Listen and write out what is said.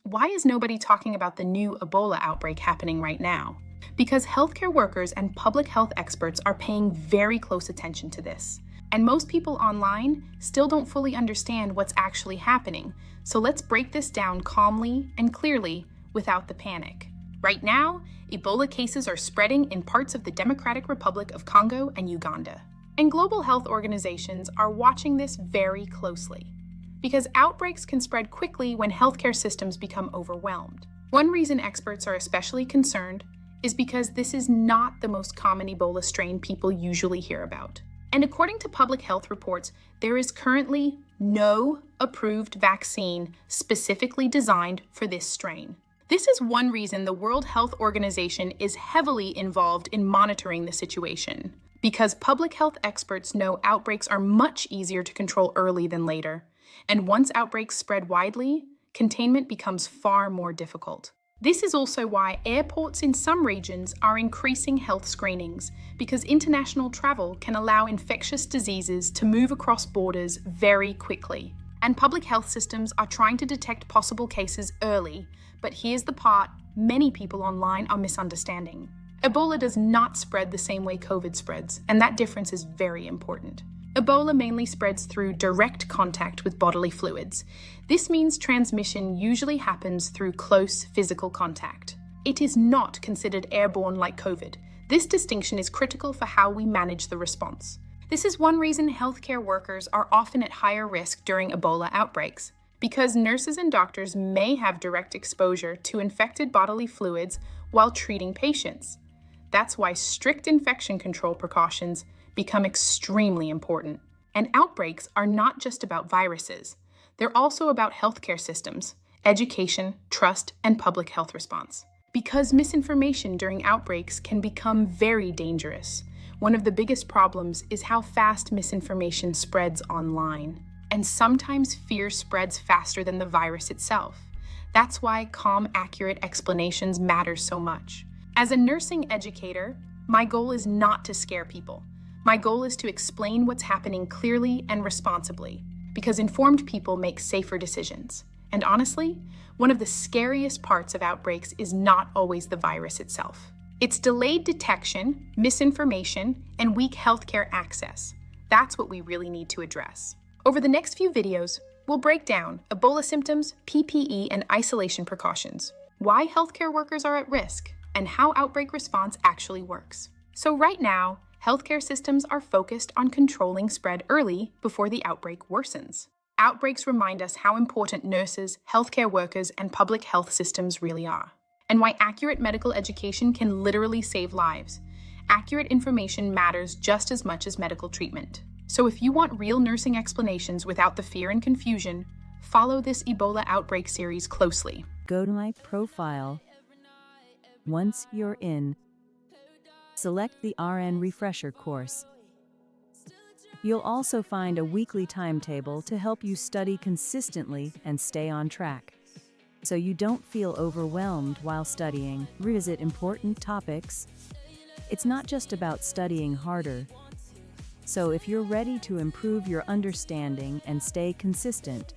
Why is nobody talking about the new Ebola outbreak happening right now? Because healthcare workers and public health experts are paying very close attention to this. And most people online still don't fully understand what's actually happening. So let's break this down calmly and clearly without the panic. Right now, Ebola cases are spreading in parts of the Democratic Republic of Congo and Uganda. And global health organizations are watching this very closely, because outbreaks can spread quickly when healthcare systems become overwhelmed. One reason experts are especially concerned is because this is not the most common Ebola strain people usually hear about. And according to public health reports, there is currently no approved vaccine specifically designed for this strain. This is one reason the World Health Organization is heavily involved in monitoring the situation, because public health experts know outbreaks are much easier to control early than later. And once outbreaks spread widely, containment becomes far more difficult. This is also why airports in some regions are increasing health screenings, because international travel can allow infectious diseases to move across borders very quickly. And public health systems are trying to detect possible cases early, but here's the part many people online are misunderstanding. Ebola does not spread the same way COVID spreads, and that difference is very important. Ebola mainly spreads through direct contact with bodily fluids. This means transmission usually happens through close physical contact. It is not considered airborne like COVID. This distinction is critical for how we manage the response. This is one reason healthcare workers are often at higher risk during Ebola outbreaks, because nurses and doctors may have direct exposure to infected bodily fluids while treating patients. That's why strict infection control precautions become extremely important. And outbreaks are not just about viruses. They're also about healthcare systems, education, trust, and public health response. Because misinformation during outbreaks can become very dangerous. One of the biggest problems is how fast misinformation spreads online. And sometimes fear spreads faster than the virus itself. That's why calm, accurate explanations matter so much. As a nursing educator, my goal is not to scare people. My goal is to explain what's happening clearly and responsibly, because informed people make safer decisions. And honestly, one of the scariest parts of outbreaks is not always the virus itself. It's delayed detection, misinformation, and weak healthcare access. That's what we really need to address. Over the next few videos, we'll break down Ebola symptoms, PPE, and isolation precautions, why healthcare workers are at risk, and how outbreak response actually works. So right now, healthcare systems are focused on controlling spread early before the outbreak worsens. Outbreaks remind us how important nurses, healthcare workers, and public health systems really are, and why accurate medical education can literally save lives. Accurate information matters just as much as medical treatment. So if you want real nursing explanations without the fear and confusion, follow this Ebola outbreak series closely. Go to my profile. Once you're in, select the RN Refresher course. You'll also find a weekly timetable to help you study consistently and stay on track, so you don't feel overwhelmed while studying. Revisit important topics. It's not just about studying harder. So if you're ready to improve your understanding and stay consistent,